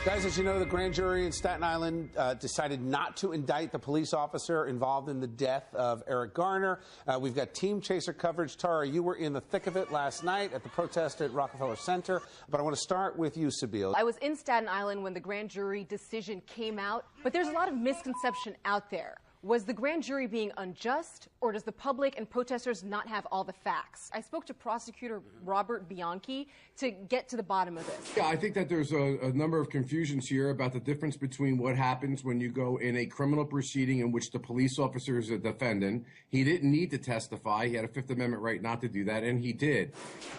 Guys, as you know, the grand jury in Staten Island decided not to indict the police officer involved in the death of Eric Garner. We've got team chaser coverage. Tara, you were in the thick of it last night at the protest at Rockefeller Center. But I want to start with you, Sabeel. I was in Staten Island when the grand jury decision came out, but there's a lot of misconception out there. Was the grand jury being unjust, or does the public and protesters not have all the facts? I spoke to prosecutor Robert Bianchi to get to the bottom of this. Yeah, I think that there's a number of confusions here about the difference between what happens when you go in a criminal proceeding in which the police officer is a defendant. He didn't need to testify. He had a Fifth Amendment right not to do that, and he did.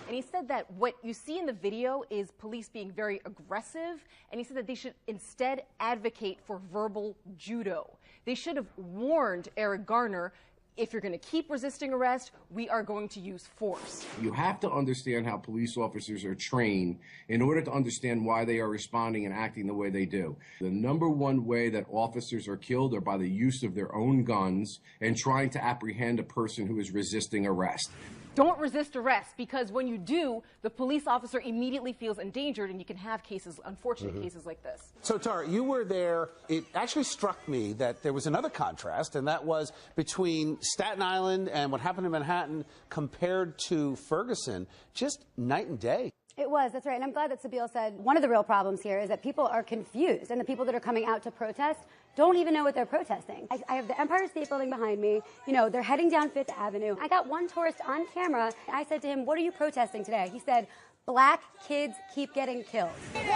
And he said that what you see in the video is police being very aggressive, and he said that they should instead advocate for verbal judo. They should have warned Eric Garner, if you're going to keep resisting arrest, we are going to use force. You have to understand how police officers are trained in order to understand why they are responding and acting the way they do. The number one way that officers are killed are by the use of their own guns and trying to apprehend a person who is resisting arrest. Don't resist arrest, because when you do, the police officer immediately feels endangered, and you can have cases, unfortunate cases like this. So, Tara, you were there. It actually struck me that there was another contrast, and that was between Staten Island and what happened in Manhattan compared to Ferguson. Just night and day. It was, that's right. And I'm glad that Sabeel said one of the real problems here is that people are confused, and the people that are coming out to protest don't even know what they're protesting. I have the Empire State Building behind me. You know, they're heading down Fifth Avenue. I got one tourist on camera. I said to him, "What are you protesting today?" He said, "Black kids keep getting killed." That's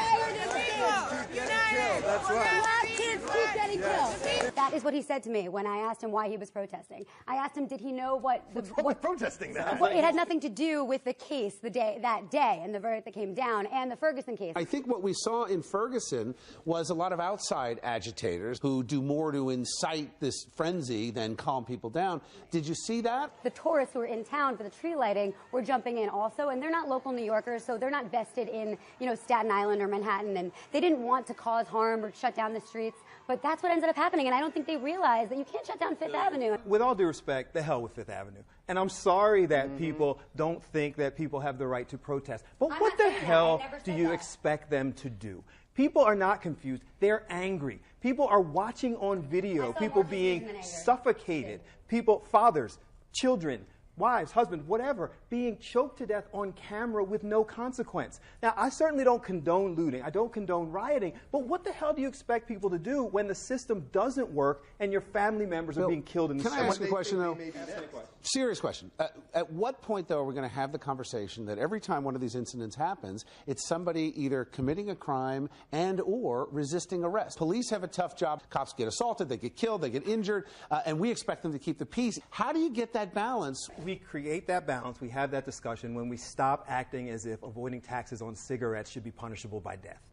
right. Black kids keep getting killed. That is what he said to me when I asked him why he was protesting. I asked him, did he know what protesting that? Well, it had nothing to do with the case that day and the verdict that came down and the Ferguson case. I think what we saw in Ferguson was a lot of outside agitators who do more to incite this frenzy than calm people down. Did you see that? The tourists who were in town for the tree lighting were jumping in also, and they're not local New Yorkers, so they're not vested in, Staten Island or Manhattan, and they didn't want to cause harm or shut down the streets. But that's what ended up happening, and I don't think they realized that you can't shut down Fifth Avenue. With all due respect, the hell with Fifth Avenue. And I'm sorry that people don't think that people have the right to protest. But what the hell do you expect them to do? People are not confused. They're angry. People are watching on video, people being suffocated, people, fathers, children, wives, husbands, whatever, being choked to death on camera with no consequence. Now, I certainly don't condone looting. I don't condone rioting. But what the hell do you expect people to do when the system doesn't work and your family members are being killed in the street? Can I ask a question, though? Serious question. At what point, though, are we going to have the conversation that every time one of these incidents happens, it's somebody either committing a crime and or resisting arrest? Police have a tough job. Cops get assaulted, they get killed, they get injured, and we expect them to keep the peace. How do you get that balance? We create that balance, we have that discussion when we stop acting as if avoiding taxes on cigarettes should be punishable by death.